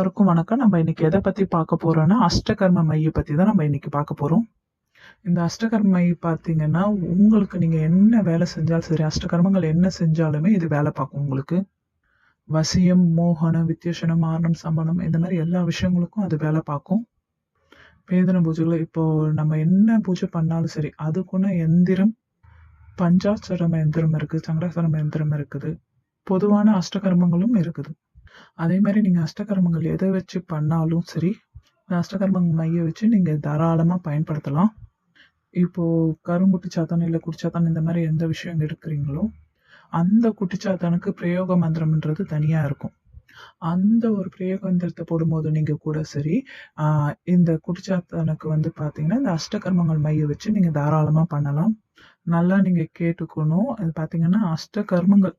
எல்லாருக்கும் வணக்கம். நம்ம இன்னைக்கு எதை பத்தி பார்க்க போறோம்னா, அஷ்டகர்ம மைய பத்தி தான் நம்ம இன்னைக்கு பார்க்க போறோம். இந்த அஷ்டகர்ம மை பார்த்தீங்கன்னா, உங்களுக்கு நீங்க என்ன வேலை செஞ்சாலும் சரி, அஷ்டகர்மங்கள் என்ன செஞ்சாலுமே இது வேலை பார்க்கும் உங்களுக்கு. வசியம், மோகனம், வித்யசனம், மாரணம், சம்பனம் இந்த மாதிரி எல்லா விஷயங்களுக்கும் அது வேலை பார்க்கும். வேதன பூஜைகள் இப்போ நம்ம என்ன பூஜை பண்ணாலும் சரி, அதுக்குன்னு எந்திரம், பஞ்சாட்சரம எந்திரம் இருக்கு, சங்கடாசரம எந்திரம் இருக்குது, பொதுவான அஷ்டகர்மங்களும் இருக்குது. அதே மாதிரி நீங்க அஷ்டகர்மங்கள் எதை வச்சு பண்ணாலும் சரி, இந்த அஷ்டகர்மங்கள் மைய வச்சு நீங்க தாராளமா பயன்படுத்தலாம். இப்போ கருங்குட்டிச்சாத்தான் இல்லை குட்டிச்சாத்தான் இந்த மாதிரி எந்த விஷயம் எடுக்கிறீங்களோ அந்த குட்டிச்சாத்தானுக்கு பிரயோக மந்திரம்ன்றது தனியா இருக்கும். அந்த ஒரு பிரயோக மந்திரத்தை போடும்போது நீங்க கூட சரி, இந்த குட்டிச்சாத்தானுக்கு வந்து பாத்தீங்கன்னா இந்த அஷ்டகர்மங்கள் மைய வச்சு நீங்க தாராளமா பண்ணலாம். நல்லா நீங்க கேட்டுக்கணும். அது பாத்தீங்கன்னா அஷ்டகர்மங்கள்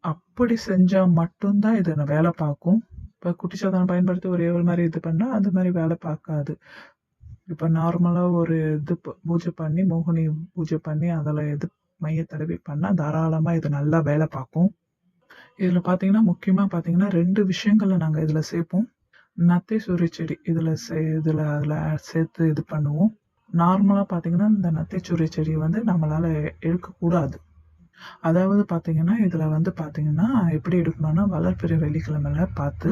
அப்படி செஞ்சா மட்டும்தான் இது வேலை பார்க்கும். இப்போ குட்டிச்சாத்தானை பயன்படுத்தி ஒரு ஏவல் மாதிரி இது பண்ணா அந்த மாதிரி வேலை பார்க்காது. இப்போ நார்மலா ஒரு இது பூஜை பண்ணி, மோகினி பூஜை பண்ணி அதில் இது மைய தடவி பண்ணா தாராளமா இது நல்லா வேலை பார்க்கும். இதுல பாத்தீங்கன்னா முக்கியமா பாத்தீங்கன்னா 2 விஷயங்களை நாங்க இதுல சேர்ப்போம். நத்தை சூரிய செடி அதுல சேர்த்து இது பண்ணுவோம். நார்மலா பாத்தீங்கன்னா இந்த நத்தை சூரிய செடியை வந்து நம்மளால எடுக்கக்கூடாது. அதாவது பாத்தீங்கன்னா இதுல வந்து பாத்தீங்கன்னா எப்படி எடுக்கணும்னா, வளர்பிறை வெள்ளிக்கிழமையில பார்த்து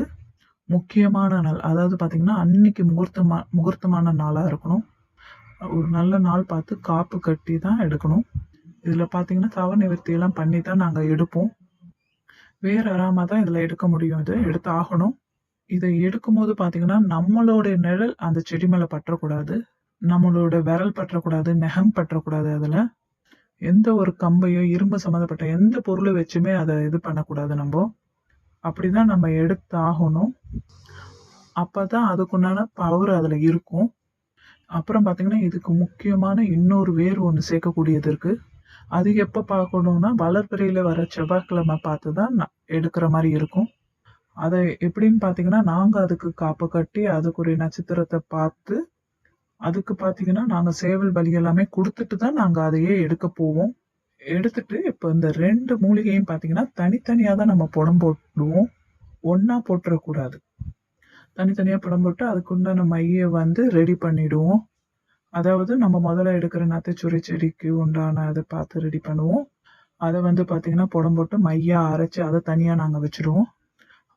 முக்கியமான நாள், அதாவது பாத்தீங்கன்னா அன்னைக்கு முகூர்த்தமான நாளா இருக்கணும். ஒரு நல்ல நாள் பார்த்து காப்பு கட்டி தான் எடுக்கணும். இதுல பாத்தீங்கன்னா தவ நிவர்த்தி எல்லாம் பண்ணி தான் நாங்க எடுப்போம். வேற யாராம தான் இதுல எடுக்க முடியும். இது எடுத்து ஆகணும். இதை எடுக்கும் போது பாத்தீங்கன்னா நம்மளோட நிழல் அந்த செடி மேல பற்றக்கூடாது, நம்மளோட விரல் பற்றக்கூடாது, நெகம் பற்றக்கூடாது. அதுல எந்த ஒரு கம்பையோ இரும்பு சம்மந்தப்பட்ட எந்த பொருளை வச்சுமே அதை இது பண்ணக்கூடாது. நம்ம அப்படிதான் நம்ம எடுத்து ஆகணும். அப்பதான் அதுக்குண்டான பவர் அதுல இருக்கும். அப்புறம் பாத்தீங்கன்னா இதுக்கு முக்கியமான இன்னொரு வேறு ஒண்ணு சேர்க்கக்கூடியது இருக்கு. அது எப்ப பார்க்கணும்னா வளர்பிறையில வர செவ்வாய்க்கிழமை பார்த்துதான் எடுக்கிற மாதிரி இருக்கும். அதை எப்படின்னு பாத்தீங்கன்னா, நாங்க அதுக்கு காப்பு கட்டி அதுக்குரிய நட்சத்திரத்தை பார்த்து அதுக்கு பாத்தீங்கன்னா நாங்க சேவல் பலி எல்லாமே கொடுத்துட்டு தான் நாங்க அதையே எடுக்க போவோம். எடுத்துட்டு இப்ப இந்த 2 மூலிகையும் பாத்தீங்கன்னா தனித்தனியா தான் நம்ம புடம் போடுவோம். ஒன்னா போட்டுறக்கூடாது. தனித்தனியா புடம் போட்டு அதுக்குண்டான மைய வந்து ரெடி பண்ணிடுவோம். அதாவது நம்ம முதல்ல எடுக்கிற நத்தைச்சுரை செடிக்கு உண்டான அதை பார்த்து ரெடி பண்ணுவோம். அதை வந்து பாத்தீங்கன்னா புடம் போட்டு மையா அரைச்சு அதை தனியா நாங்க வச்சிருவோம்.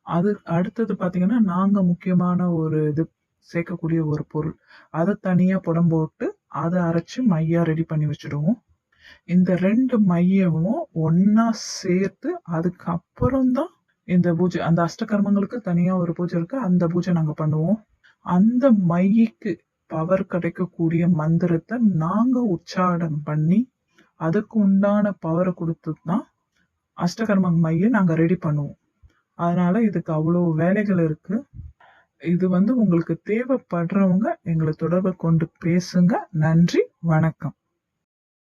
அது அடுத்தது பாத்தீங்கன்னா நாங்க முக்கியமான ஒரு இது சேர்க்கக்கூடிய ஒரு பொருள், அதை தனியா புடம் போட்டு அதை அரைச்சு மையா ரெடி பண்ணி வச்சிடுவோம். இந்த 2 மையமும் ஒன்னா சேர்த்து அதுக்கப்புறம் தான் இந்த பூஜை, அந்த அஷ்டகர்மங்களுக்கு தனியா ஒரு பூஜை இருக்கு, அந்த பூஜை நாங்க பண்ணுவோம். அந்த மைக்கு பவர் கிடைக்கக்கூடிய மந்திரத்தை நாங்க உச்சாரணம் பண்ணி அதுக்கு உண்டான பவரை கொடுத்து தான் அஷ்டகர்ம மைய நாங்க ரெடி பண்ணுவோம். அதனால இதுக்கு அவ்வளோ வேலைகள் இருக்கு. இது வந்து உங்களுக்கு தேவைப்படுறவங்க எங்களை தொடர்பு கொண்டு பேசுங்க. நன்றி, வணக்கம்.